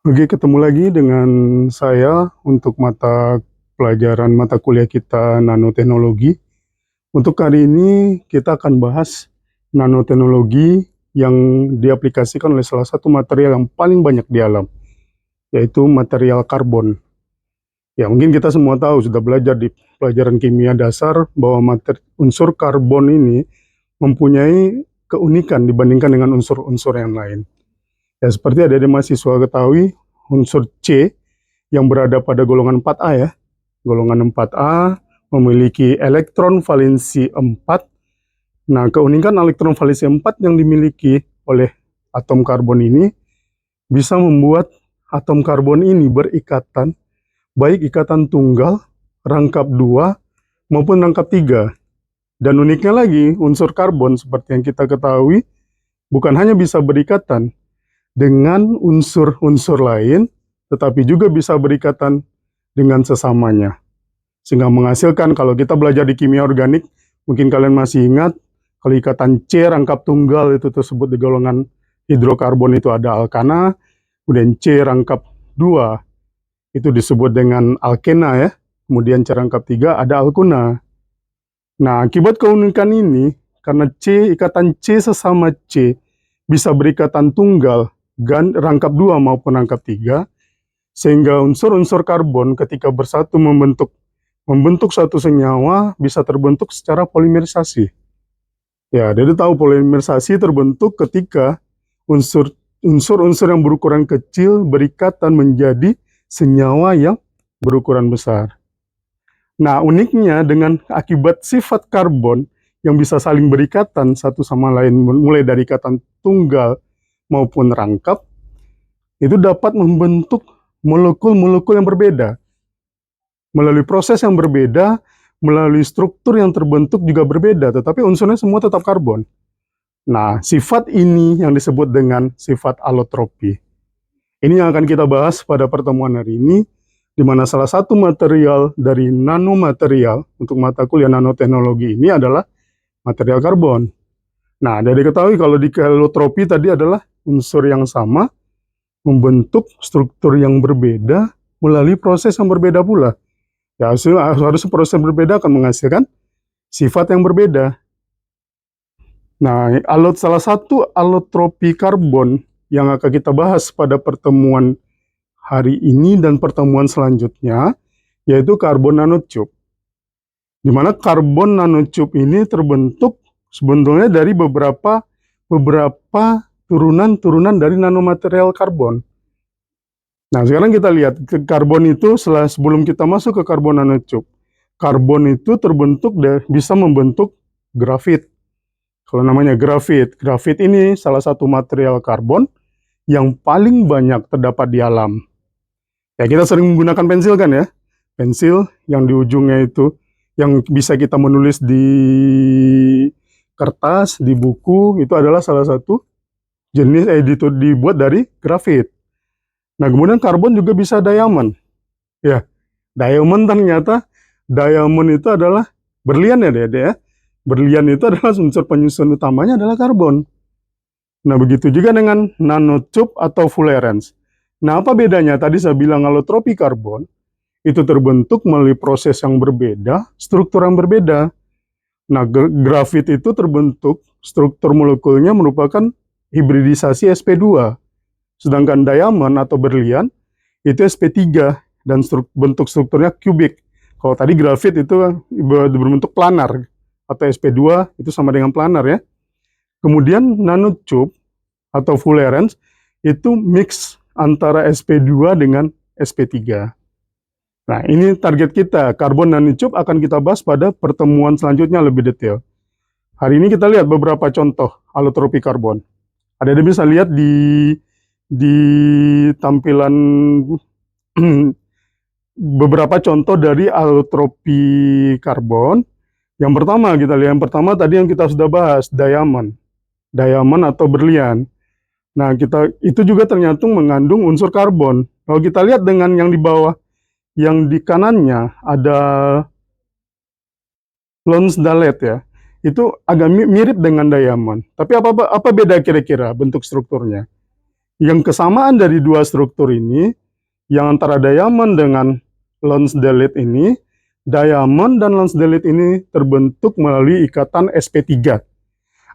Oke, ketemu lagi dengan saya untuk mata kuliah kita nanoteknologi. Untuk kali ini kita akan bahas nanoteknologi yang diaplikasikan oleh salah satu material yang paling banyak di alam, yaitu material karbon. Ya, mungkin kita semua tahu, sudah belajar di pelajaran kimia dasar bahwa unsur karbon ini mempunyai keunikan dibandingkan dengan unsur-unsur yang lain. Ya, seperti adik-adik mahasiswa ketahui, unsur C yang berada pada golongan 4A ya. Golongan 4A memiliki elektron valensi 4. Nah, keunikan elektron valensi 4 yang dimiliki oleh atom karbon ini bisa membuat atom karbon ini berikatan, baik ikatan tunggal, rangkap 2, maupun rangkap 3. Dan uniknya lagi, unsur karbon seperti yang kita ketahui, bukan hanya bisa berikatan dengan unsur-unsur lain, tetapi juga bisa berikatan dengan sesamanya. Sehingga menghasilkan, kalau kita belajar di kimia organik, mungkin kalian masih ingat, kalau ikatan C rangkap tunggal itu tersebut di golongan hidrokarbon itu ada alkana, kemudian C rangkap 2 itu disebut dengan alkena ya, kemudian C rangkap 3 ada alkuna. Nah, akibat keunikan ini, karena ikatan C sesama C bisa berikatan tunggal, rangkap 2 maupun rangkap 3, sehingga unsur-unsur karbon ketika bersatu membentuk suatu senyawa bisa terbentuk secara polimerisasi. Ya, jadi tahu polimerisasi terbentuk ketika unsur-unsur yang berukuran kecil berikatan menjadi senyawa yang berukuran besar. Nah, uniknya dengan akibat sifat karbon yang bisa saling berikatan satu sama lain, mulai dari ikatan tunggal maupun rangkap, itu dapat membentuk molekul-molekul yang berbeda. Melalui proses yang berbeda, melalui struktur yang terbentuk juga berbeda, tetapi unsurnya semua tetap karbon. Nah, sifat ini yang disebut dengan sifat alotropi. Ini yang akan kita bahas pada pertemuan hari ini, di mana salah satu material dari nanomaterial untuk mata kuliah nanoteknologi ini adalah material karbon. Nah, dari diketahui kalau di alotropi tadi adalah unsur yang sama, membentuk struktur yang berbeda, melalui proses yang berbeda pula. Ya, harus proses yang berbeda akan menghasilkan sifat yang berbeda. Nah, salah satu alotropi karbon yang akan kita bahas pada pertemuan hari ini dan pertemuan selanjutnya, yaitu karbon nanotube. Di mana karbon nanotube ini terbentuk sebetulnya dari beberapa turunan-turunan dari nanomaterial karbon. Nah, sekarang kita lihat karbon itu sebelum kita masuk ke karbon nanotube. Karbon itu bisa membentuk grafit. Kalau namanya grafit ini salah satu material karbon yang paling banyak terdapat di alam. Ya, kita sering menggunakan pensil kan ya. Pensil yang di ujungnya itu yang bisa kita menulis di kertas, di buku, itu adalah salah satu jenis dibuat dari grafit. Nah, kemudian karbon juga bisa diamond. Ya, diamond itu adalah berlian ya, Dede ya. Berlian itu adalah unsur penyusun utamanya adalah karbon. Nah, begitu juga dengan nanotube atau fullerene. Nah, apa bedanya? Tadi saya bilang alotropi karbon itu terbentuk melalui proses yang berbeda, struktur yang berbeda. Nah, grafit itu terbentuk, struktur molekulnya merupakan hibridisasi sp2. Sedangkan diamond atau berlian itu sp3 dan bentuk strukturnya kubik. Kalau tadi grafit itu berbentuk planar atau sp2 itu sama dengan planar ya. Kemudian nanotube atau fullerene itu mix antara sp2 dengan sp3. Nah, ini target kita. Karbon nanotube akan kita bahas pada pertemuan selanjutnya lebih detail. Hari ini kita lihat beberapa contoh alotropi karbon. Ada bisa lihat di tampilan beberapa contoh dari alotropi karbon. Yang pertama kita lihat, yang pertama tadi yang kita sudah bahas, diamond atau berlian. Nah, itu juga ternyata mengandung unsur karbon. Kalau kita lihat dengan yang di bawah, yang di kanannya ada Lonsdaleite ya, itu agak mirip dengan diamond. Tapi apa beda kira-kira bentuk strukturnya? Yang kesamaan dari dua struktur ini, yang antara diamond dengan Lonsdaleite ini, diamond dan Lonsdaleite ini terbentuk melalui ikatan sp3.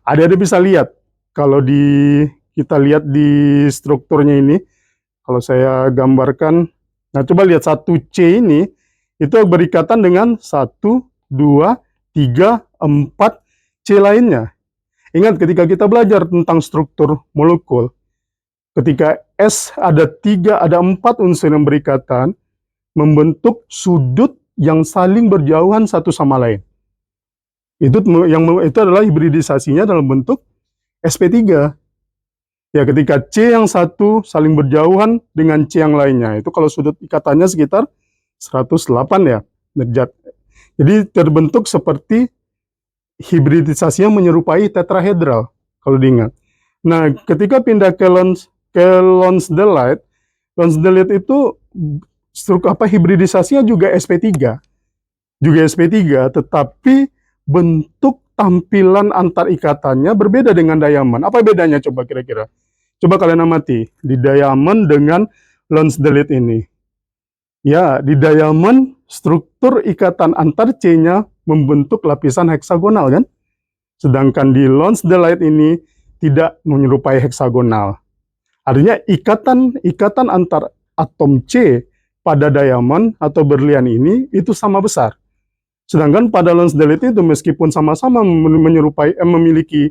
Ada bisa lihat, kalau kita lihat di strukturnya ini, kalau saya gambarkan, nah coba lihat 1C ini, itu berikatan dengan 1, 2, 3, 4 C lainnya. Ingat ketika kita belajar tentang struktur molekul, ketika S ada 3, ada 4 unsur yang berikatan, membentuk sudut yang saling berjauhan satu sama lain. Itu adalah hibridisasinya dalam bentuk sp3. Ya, ketika C yang satu saling berjauhan dengan C yang lainnya, itu kalau sudut ikatannya sekitar 108 ya, derajat. Jadi terbentuk seperti hibridisasinya menyerupai tetrahedral, kalau diingat. Nah, ketika pindah ke Lonsdaleite, Lonsdaleite itu hibridisasinya juga sp3. Juga sp3, tetapi bentuk tampilan antar ikatannya berbeda dengan diamond. Apa bedanya coba kira-kira? Coba kalian amati di diamond dengan Lonsdaleite ini. Ya, di diamond struktur ikatan antar C-nya membentuk lapisan heksagonal kan? Sedangkan di Lonsdaleite ini tidak menyerupai heksagonal. Artinya ikatan antar atom C pada diamond atau berlian ini itu sama besar. Sedangkan pada Lonsdaleite itu meskipun sama-sama memiliki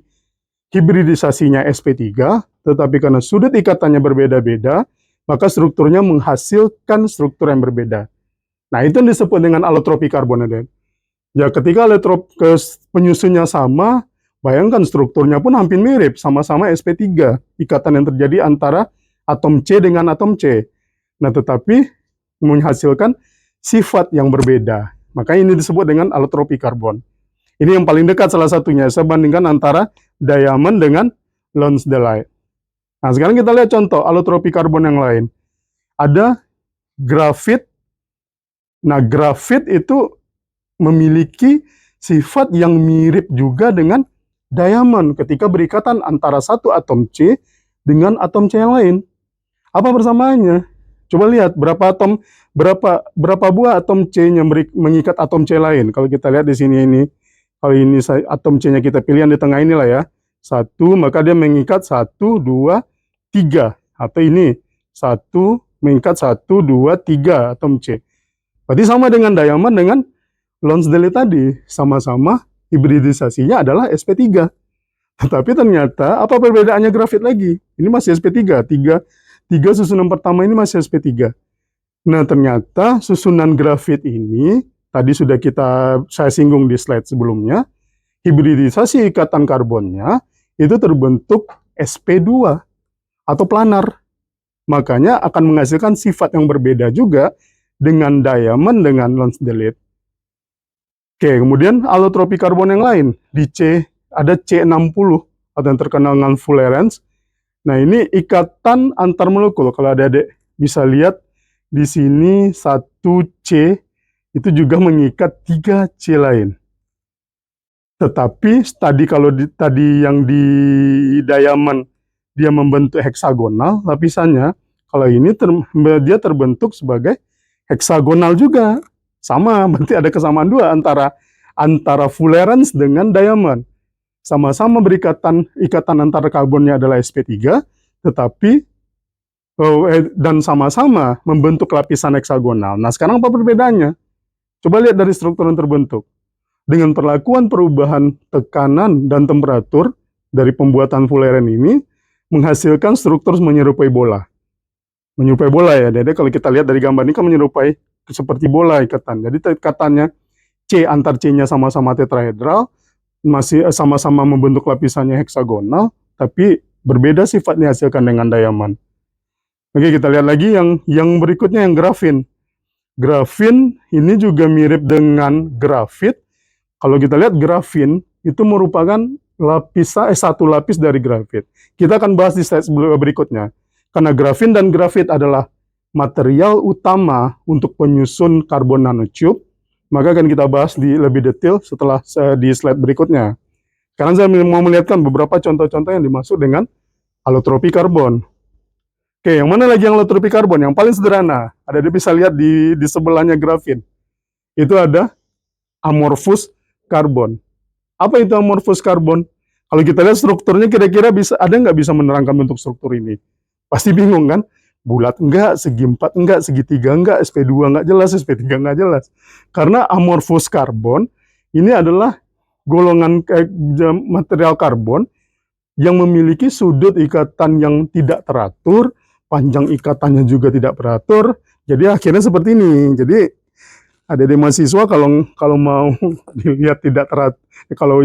hibridisasinya sp3, tetapi karena sudut ikatannya berbeda-beda, maka strukturnya menghasilkan struktur yang berbeda. Nah, itu yang disebut dengan alotropi karbon. Ya, ketika penyusunnya sama, bayangkan strukturnya pun hampir mirip, sama-sama sp3, ikatan yang terjadi antara atom C dengan atom C. Nah, tetapi menghasilkan sifat yang berbeda. Maka ini disebut dengan alotropi karbon. Ini yang paling dekat salah satunya. Saya bandingkan antara diamond dengan Lonsdaleite. Nah, sekarang kita lihat contoh alotropi karbon yang lain. Ada grafit. Nah, grafit itu memiliki sifat yang mirip juga dengan diamond ketika berikatan antara satu atom C dengan atom C yang lain. Apa persamaannya? Coba lihat berapa buah atom C-nya mengikat atom C lain. Kalau kita lihat di sini ini, kalau ini atom C-nya kita pilih yang di tengah inilah ya. 1, maka dia mengikat 1, 2, 3. Atau ini 1 mengikat 1, 2, 3 atom C. Berarti sama dengan diamond dengan Lonsdaleite tadi, sama-sama hibridisasinya adalah sp3. Tetapi ternyata apa perbedaannya grafit lagi? Ini masih sp3, 3 susunan pertama ini masih sp3. Nah, ternyata susunan grafit ini tadi sudah saya singgung di slide sebelumnya, hibridisasi ikatan karbonnya itu terbentuk sp2 atau planar. Makanya akan menghasilkan sifat yang berbeda juga dengan diamond dengan Lonsdaleite. Oke, kemudian alotropi karbon yang lain di C ada C60 atau yang terkenal dengan fullerene. Nah, ini ikatan antar molekul. Kalau adik-adik bisa lihat di sini 1C itu juga mengikat 3C lain. Tetapi tadi yang di diamond dia membentuk heksagonal lapisannya, kalau ini dia terbentuk sebagai heksagonal juga. Sama, berarti ada kesamaan dua antara fullerene dengan diamond. Sama-sama ikatan antar karbonnya adalah sp3, tetapi dan sama-sama membentuk lapisan heksagonal. Nah, sekarang apa perbedaannya? Coba lihat dari struktur yang terbentuk. Dengan perlakuan perubahan tekanan dan temperatur dari pembuatan fullerene ini, menghasilkan struktur menyerupai bola. Menyerupai bola ya, jadi kalau kita lihat dari gambar ini kan menyerupai seperti bola ikatan. Jadi ikatannya antar C-nya sama-sama tetrahedral, masih sama-sama membentuk lapisannya heksagonal, tapi berbeda sifat dihasilkan dengan diamond. Oke, kita lihat lagi yang berikutnya, yang grafin. Grafin ini juga mirip dengan grafit. Kalau kita lihat grafin itu merupakan satu lapis dari grafit. Kita akan bahas di slide berikutnya. Karena grafin dan grafit adalah material utama untuk penyusun karbon nanotube, maka akan kita bahas lebih detail setelah di slide berikutnya. Sekarang saya mau melihatkan beberapa contoh-contoh yang dimaksud dengan alotropi karbon. Oke, yang mana lagi yang allotropi karbon? Yang paling sederhana. Ada dia bisa lihat di sebelahnya grafin. Itu ada amorphous karbon. Apa itu amorphous karbon? Kalau kita lihat strukturnya kira-kira ada nggak bisa menerangkan bentuk struktur ini? Pasti bingung kan? Bulat enggak, segi empat enggak, segitiga enggak, sp2 enggak jelas, sp3 enggak jelas. Karena amorphous karbon ini adalah golongan material karbon yang memiliki sudut ikatan yang tidak teratur, panjang ikatannya juga tidak teratur. Jadi akhirnya seperti ini. Jadi ada di mahasiswa kalau mau dilihat tidak teratur, kalau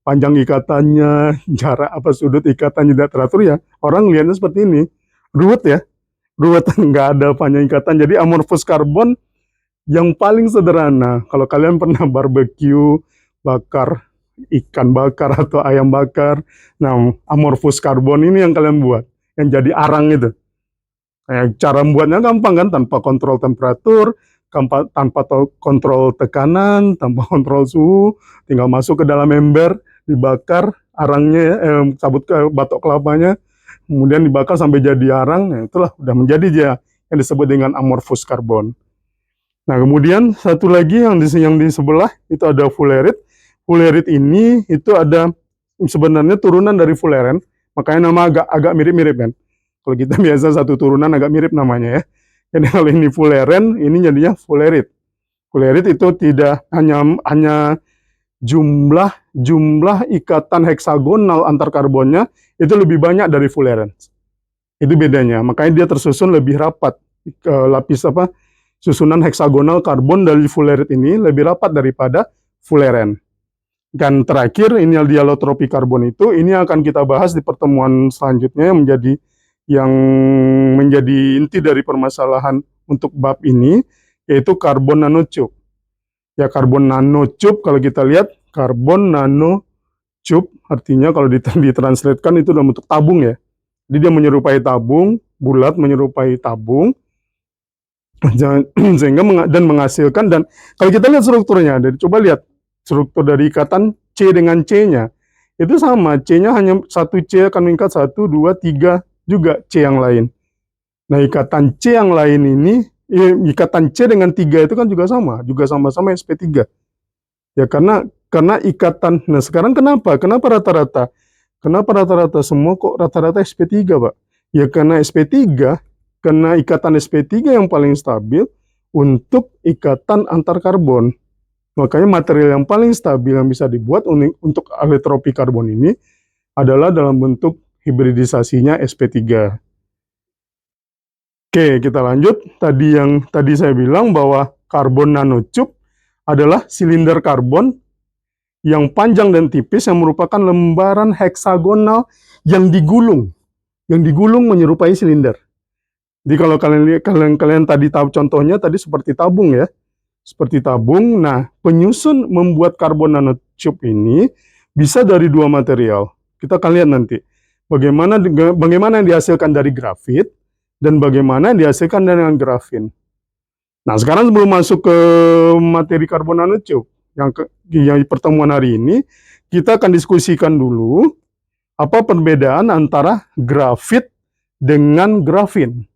panjang ikatannya, jarak apa sudut ikatannya tidak teratur ya, orang lihatnya seperti ini. Ruwet ya, ruwet nggak ada panjang ikatan. Jadi amorphous karbon yang paling sederhana, kalau kalian pernah barbecue, bakar ikan bakar atau ayam bakar, nah amorphous karbon ini yang kalian buat, yang jadi arang itu. Cara membuatnya gampang kan, tanpa kontrol temperatur, tanpa kontrol tekanan, tanpa kontrol suhu, tinggal masuk ke dalam ember, dibakar arangnya, cabut ke batok kelapanya, kemudian dibakar sampai jadi arang, nah itulah udah menjadi dia yang disebut dengan amorphous karbon. Nah kemudian satu lagi yang di sebelah itu ada fullerite. Fullerite ini itu ada sebenarnya turunan dari fulleren, makanya nama agak mirip-mirip kan. Kalau kita biasa satu turunan agak mirip namanya ya. Jadi kalau ini fulleren, ini jadinya fullerite. Fullerite itu tidak hanya jumlah ikatan heksagonal antar karbonnya itu lebih banyak dari fulleren. Itu bedanya. Makanya dia tersusun lebih rapat. Lapis susunan heksagonal karbon dari fullerite ini lebih rapat daripada fulleren. Dan terakhir, ini allotropi karbon itu, ini akan kita bahas di pertemuan selanjutnya yang menjadi inti dari permasalahan untuk bab ini, yaitu karbon nanotube. Ya, karbon nanotube kalau kita lihat, karbon nanotube artinya kalau ditranslatekan itu dalam bentuk tabung ya. Jadi dia menyerupai tabung, bulat menyerupai tabung, sehingga menghasilkan, dan kalau kita lihat strukturnya, coba lihat struktur dari ikatan C dengan C-nya, itu sama, C-nya hanya satu C akan mengikat 1, 2, 3 juga C yang lain. Nah ikatan C yang lain ini, ikatan C dengan 3 itu kan juga sama-sama sp3. Ya karena ikatan, nah sekarang kenapa rata-rata? Kenapa rata-rata semua kok rata-rata sp3 Pak? Ya karena sp3, karena ikatan sp3 yang paling stabil untuk ikatan antar karbon. Makanya material yang paling stabil yang bisa dibuat untuk allotropi karbon ini adalah dalam bentuk hibridisasinya sp3. Oke, kita lanjut. Tadi saya bilang bahwa karbon nanotube adalah silinder karbon yang panjang dan tipis yang merupakan lembaran heksagonal yang digulung menyerupai silinder. Jadi kalau kalian tadi tahu contohnya tadi seperti tabung ya. Seperti tabung. Nah, penyusun membuat karbon nanotube ini bisa dari dua material. Kita akan lihat nanti bagaimana yang dihasilkan dari grafit dan bagaimana yang dihasilkan dengan grafin. Nah, sekarang sebelum masuk ke materi karbon nanotube yang pertemuan hari ini, kita akan diskusikan dulu apa perbedaan antara grafit dengan grafin.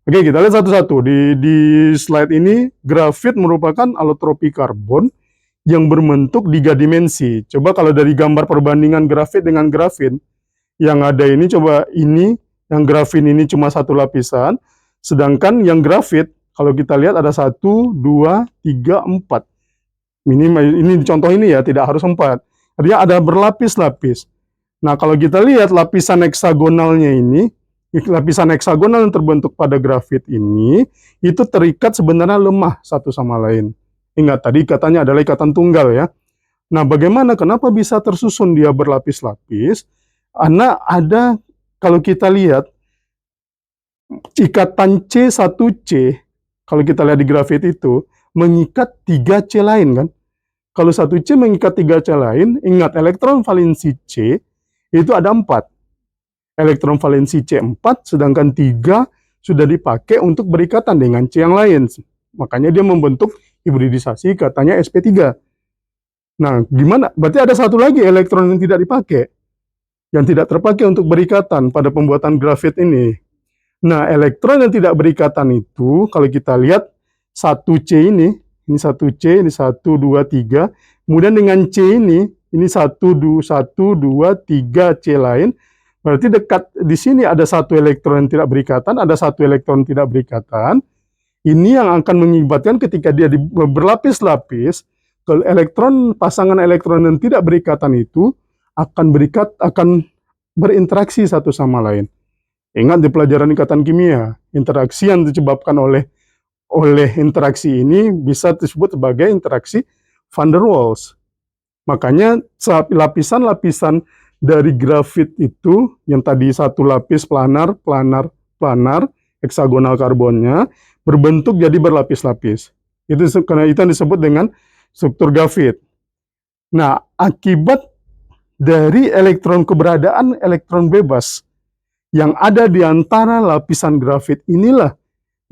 Oke, kita lihat satu-satu. Di slide ini, grafit merupakan allotropi karbon yang berbentuk 3 dimensi. Coba kalau dari gambar perbandingan grafit dengan grafin, yang ada ini, coba ini, yang grafin ini cuma satu lapisan, sedangkan yang grafit, kalau kita lihat ada 1, 2, 3, 4. Ini contoh ini ya, tidak harus 4. Artinya ada berlapis-lapis. Nah, kalau kita lihat lapisan heksagonalnya ini, lapisan heksagonal yang terbentuk pada grafit ini, itu terikat sebenarnya lemah satu sama lain. Ingat, tadi ikatannya adalah ikatan tunggal ya. Nah, kenapa bisa tersusun dia berlapis-lapis? Karena ada, kalau kita lihat, ikatan C1C, kalau kita lihat di grafit itu, mengikat 3C lain kan. Kalau 1C mengikat 3C lain, ingat elektron valensi C, itu ada 4. Elektron valensi C4, sedangkan 3 sudah dipakai untuk berikatan dengan C yang lain. Makanya dia membentuk hibridisasi katanya sp3. Nah, gimana? Berarti ada satu lagi elektron yang tidak dipakai, yang tidak terpakai untuk berikatan pada pembuatan grafit ini. Nah, elektron yang tidak berikatan itu, kalau kita lihat 1C ini 1C, ini 1, 2, 3. Kemudian dengan C ini 1, 2, 3 C lain. Berarti dekat di sini ada satu elektron yang tidak berikatan, ada satu elektron tidak berikatan. Ini yang akan mengibatkan ketika dia berlapis-lapis, pasangan elektron yang tidak berikatan itu akan berinteraksi satu sama lain. Ingat di pelajaran ikatan kimia, interaksi yang disebabkan oleh interaksi ini bisa disebut sebagai interaksi van der Waals. Makanya lapisan-lapisan dari grafit itu, yang tadi satu lapis planar, heksagonal karbonnya, berbentuk jadi berlapis-lapis. Karena itu yang disebut dengan struktur grafit. Nah, akibat dari keberadaan elektron bebas yang ada di antara lapisan grafit inilah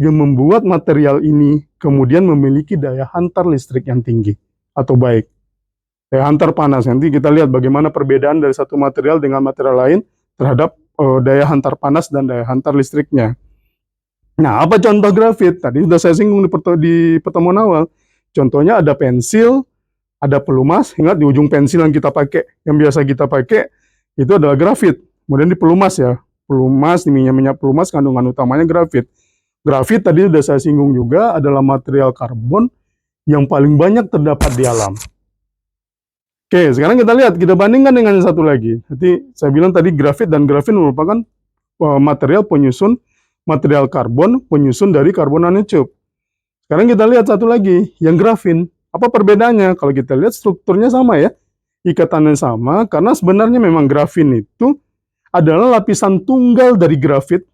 yang membuat material ini kemudian memiliki daya hantar listrik yang tinggi atau baik. Daya hantar panas. Nanti kita lihat bagaimana perbedaan dari satu material dengan material lain terhadap daya hantar panas dan daya hantar listriknya. Nah, apa contoh grafit? Tadi sudah saya singgung di pertemuan awal. Contohnya ada pensil, ada pelumas. Ingat di ujung pensil yang biasa kita pakai, itu adalah grafit. Kemudian di pelumas ya. Pelumas, di minyak pelumas kandungan utamanya grafit. Grafit tadi sudah saya singgung juga adalah material karbon yang paling banyak terdapat di alam. Oke, sekarang kita lihat, kita bandingkan dengan yang satu lagi. Jadi saya bilang tadi grafit dan grafin merupakan material karbon penyusun dari karbon nanotube. Sekarang kita lihat satu lagi, yang grafin. Apa perbedaannya? Kalau kita lihat strukturnya sama ya, ikatannya sama, karena sebenarnya memang grafin itu adalah lapisan tunggal dari grafit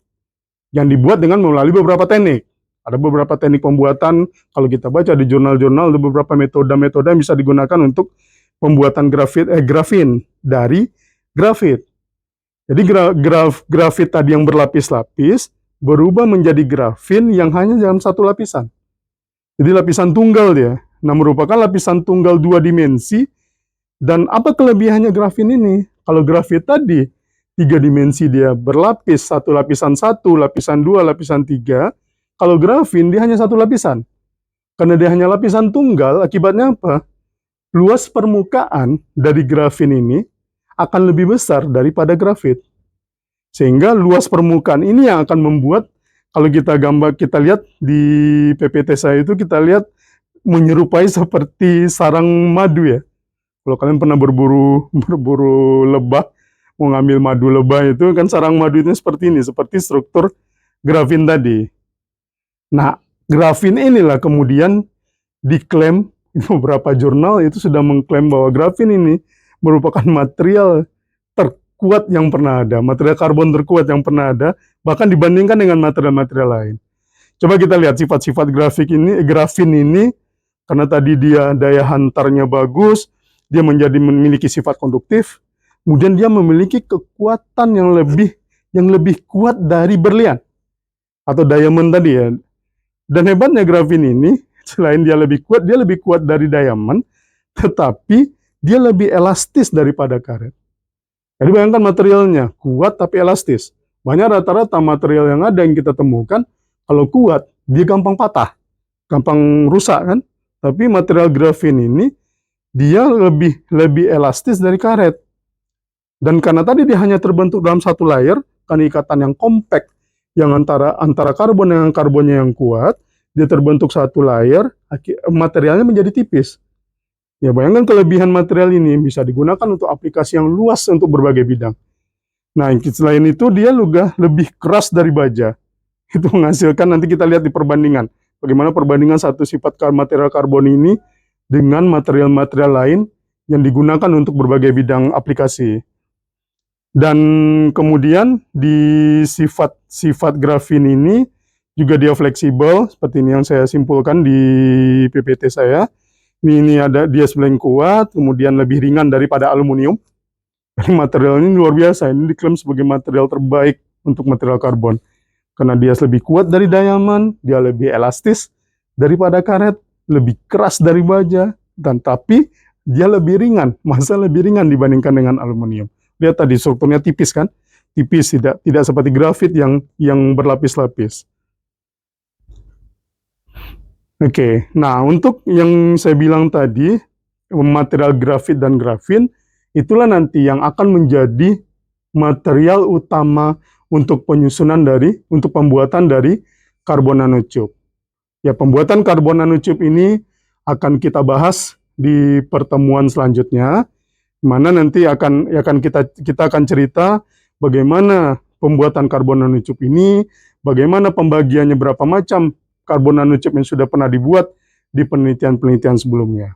yang dibuat dengan melalui beberapa teknik. Ada beberapa teknik pembuatan, kalau kita baca di jurnal-jurnal, ada beberapa metode-metode yang bisa digunakan untuk pembuatan grafin dari grafit. Jadi grafit tadi yang berlapis-lapis berubah menjadi grafin yang hanya dalam satu lapisan. Jadi lapisan tunggal dia. Nah, merupakan lapisan tunggal 2 dimensi. Dan apa kelebihannya grafin ini? Kalau grafit tadi 3 dimensi dia berlapis, satu lapisan 1, lapisan 2, lapisan 3. Kalau grafin dia hanya satu lapisan. Karena dia hanya lapisan tunggal, akibatnya apa? Luas permukaan dari grafin ini akan lebih besar daripada grafit. Sehingga luas permukaan ini yang akan membuat, kalau kita lihat di PPT saya itu, kita lihat menyerupai seperti sarang madu ya. Kalau kalian pernah berburu lebah, mau ngambil madu lebah itu kan sarang madunya seperti ini, seperti struktur grafin tadi. Nah, grafin inilah kemudian diklaim, beberapa jurnal itu sudah mengklaim bahwa grafin ini merupakan material terkuat yang pernah ada, material karbon terkuat yang pernah ada, bahkan dibandingkan dengan material-material lain. Coba kita lihat sifat-sifat grafin ini, karena tadi dia daya hantarnya bagus, dia memiliki sifat konduktif, kemudian dia memiliki kekuatan yang lebih kuat dari berlian atau diamond tadi ya. Dan hebatnya grafin ini, selain dia lebih kuat dari diamond, tetapi dia lebih elastis daripada karet. Jadi bayangkan materialnya, kuat tapi elastis. Banyak rata-rata material yang ada yang kita temukan, kalau kuat, dia gampang patah, gampang rusak kan. Tapi material grafin ini, dia lebih elastis dari karet. Dan karena tadi dia hanya terbentuk dalam satu layer, kan ikatan yang kompak, yang antara karbon dengan karbonnya yang kuat, dia terbentuk satu layer, materialnya menjadi tipis. Ya, bayangkan kelebihan material ini bisa digunakan untuk aplikasi yang luas untuk berbagai bidang. Nah, selain itu dia juga lebih keras dari baja. Itu menghasilkan, nanti kita lihat di perbandingan. Bagaimana perbandingan satu sifat material karbon ini dengan material-material lain yang digunakan untuk berbagai bidang aplikasi. Dan kemudian di sifat grafin ini juga dia fleksibel, seperti ini yang saya simpulkan di PPT saya. Ini ada dia sebenarnya kuat, kemudian lebih ringan daripada aluminium. Dan material ini luar biasa, ini diklaim sebagai material terbaik untuk material karbon. Karena dia lebih kuat dari diamond, dia lebih elastis daripada karet, lebih keras dari baja, dan tapi dia lebih ringan, masa lebih ringan dibandingkan dengan aluminium. Lihat tadi strukturnya tipis kan, tipis, tidak seperti grafit yang berlapis-lapis. Oke, nah untuk yang saya bilang tadi, material grafit dan grafin, itulah nanti yang akan menjadi material utama untuk untuk pembuatan dari karbon nanotube. Ya, pembuatan karbon nanotube ini akan kita bahas di pertemuan selanjutnya, mana nanti kita akan cerita bagaimana pembuatan karbon nanotube ini, bagaimana pembagiannya, berapa macam karbon nanotube yang sudah pernah dibuat di penelitian-penelitian sebelumnya.